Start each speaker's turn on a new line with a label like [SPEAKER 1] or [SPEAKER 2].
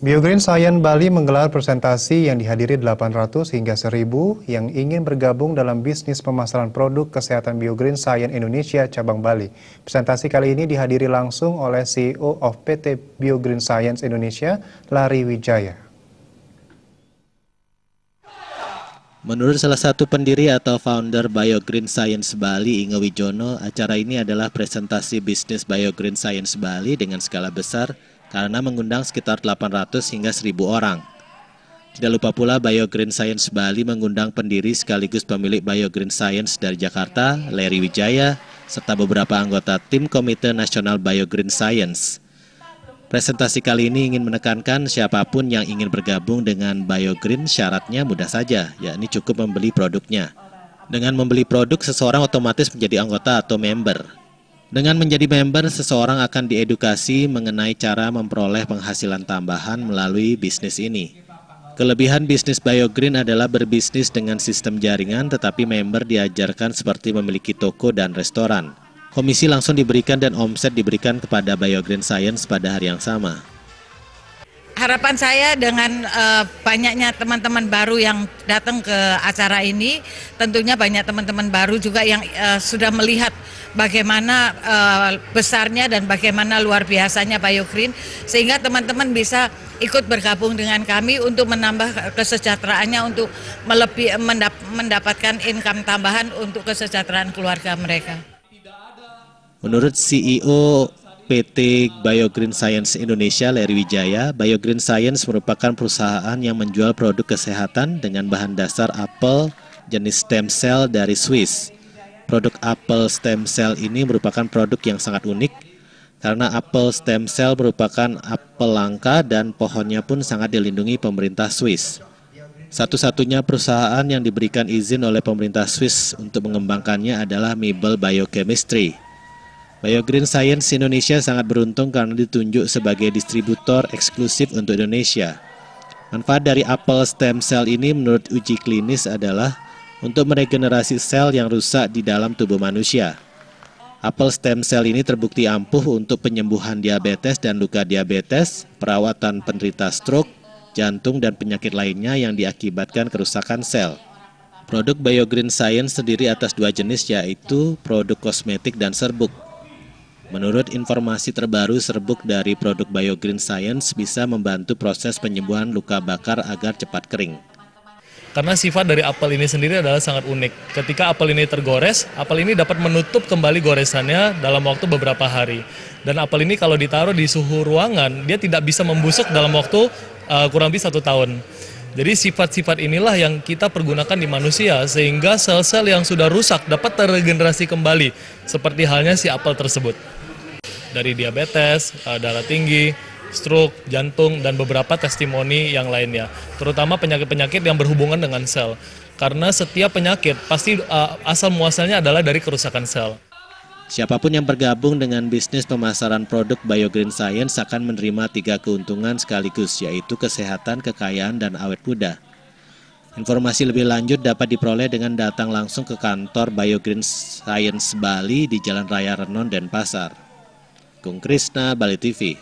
[SPEAKER 1] BioGreen Science Bali menggelar presentasi yang dihadiri 800 hingga 1.000 yang ingin bergabung dalam bisnis pemasaran produk kesehatan BioGreen Science Indonesia cabang Bali. Presentasi kali ini dihadiri langsung oleh CEO of PT BioGreen Science Indonesia, Larry Wijaya.
[SPEAKER 2] Menurut salah satu pendiri atau founder BioGreen Science Bali, Inge Wijono, acara ini adalah presentasi bisnis BioGreen Science Bali dengan skala besar karena mengundang sekitar 800 hingga 1.000 orang. Tidak lupa pula BioGreen Science Bali mengundang pendiri sekaligus pemilik BioGreen Science dari Jakarta, Larry Wijaya, serta beberapa anggota tim Komite Nasional BioGreen Science. Presentasi kali ini ingin menekankan siapapun yang ingin bergabung dengan BioGreen syaratnya mudah saja, yakni cukup membeli produknya. Dengan membeli produk, seseorang otomatis menjadi anggota atau member. Dengan menjadi member, seseorang akan diedukasi mengenai cara memperoleh penghasilan tambahan melalui bisnis ini. Kelebihan bisnis BioGreen adalah berbisnis dengan sistem jaringan, tetapi member diajarkan seperti memiliki toko dan restoran. Komisi langsung diberikan dan omset diberikan kepada BioGreen Science pada hari yang sama.
[SPEAKER 3] Harapan saya dengan banyaknya teman-teman baru yang datang ke acara ini, tentunya banyak teman-teman baru juga yang sudah melihat bagaimana besarnya dan bagaimana luar biasanya BioGreen, sehingga teman-teman bisa ikut bergabung dengan kami untuk menambah kesejahteraannya, untuk mendapatkan income tambahan untuk kesejahteraan keluarga mereka.
[SPEAKER 2] Menurut CEO PT BioGreen Science Indonesia, Larry Wijaya, BioGreen Science merupakan perusahaan yang menjual produk kesehatan dengan bahan dasar apel jenis stem cell dari Swiss. Produk apel stem cell ini merupakan produk yang sangat unik karena apel stem cell merupakan apel langka dan pohonnya pun sangat dilindungi pemerintah Swiss. Satu-satunya perusahaan yang diberikan izin oleh pemerintah Swiss untuk mengembangkannya adalah Mibel Biochemistry. BioGreen Science Indonesia sangat beruntung karena ditunjuk sebagai distributor eksklusif untuk Indonesia. Manfaat dari apel stem cell ini menurut uji klinis adalah untuk meregenerasi sel yang rusak di dalam tubuh manusia. Apel stem cell ini terbukti ampuh untuk penyembuhan diabetes dan luka diabetes, perawatan penderita stroke, jantung, dan penyakit lainnya yang diakibatkan kerusakan sel. Produk BioGreen Science terdiri atas dua jenis, yaitu produk kosmetik dan serbuk. Menurut informasi terbaru, serbuk dari produk BioGreen Science bisa membantu proses penyembuhan luka bakar agar cepat kering.
[SPEAKER 4] Karena sifat dari apel ini sendiri adalah sangat unik. Ketika apel ini tergores, apel ini dapat menutup kembali goresannya dalam waktu beberapa hari. Dan apel ini kalau ditaruh di suhu ruangan, dia tidak bisa membusuk dalam waktu kurang lebih 1 tahun. Jadi sifat-sifat inilah yang kita pergunakan di manusia sehingga sel-sel yang sudah rusak dapat terregenerasi kembali, seperti halnya si apel tersebut. Dari diabetes, darah tinggi, stroke, jantung, dan beberapa testimoni yang lainnya. Terutama penyakit-penyakit yang berhubungan dengan sel. Karena setiap penyakit pasti asal muasalnya adalah dari kerusakan sel.
[SPEAKER 2] Siapapun yang bergabung dengan bisnis pemasaran produk BioGreen Science akan menerima 3 keuntungan sekaligus, yaitu kesehatan, kekayaan, dan awet muda. Informasi lebih lanjut dapat diperoleh dengan datang langsung ke kantor BioGreen Science Bali di Jalan Raya Renon, Denpasar. Gung Krisna, Bali TV.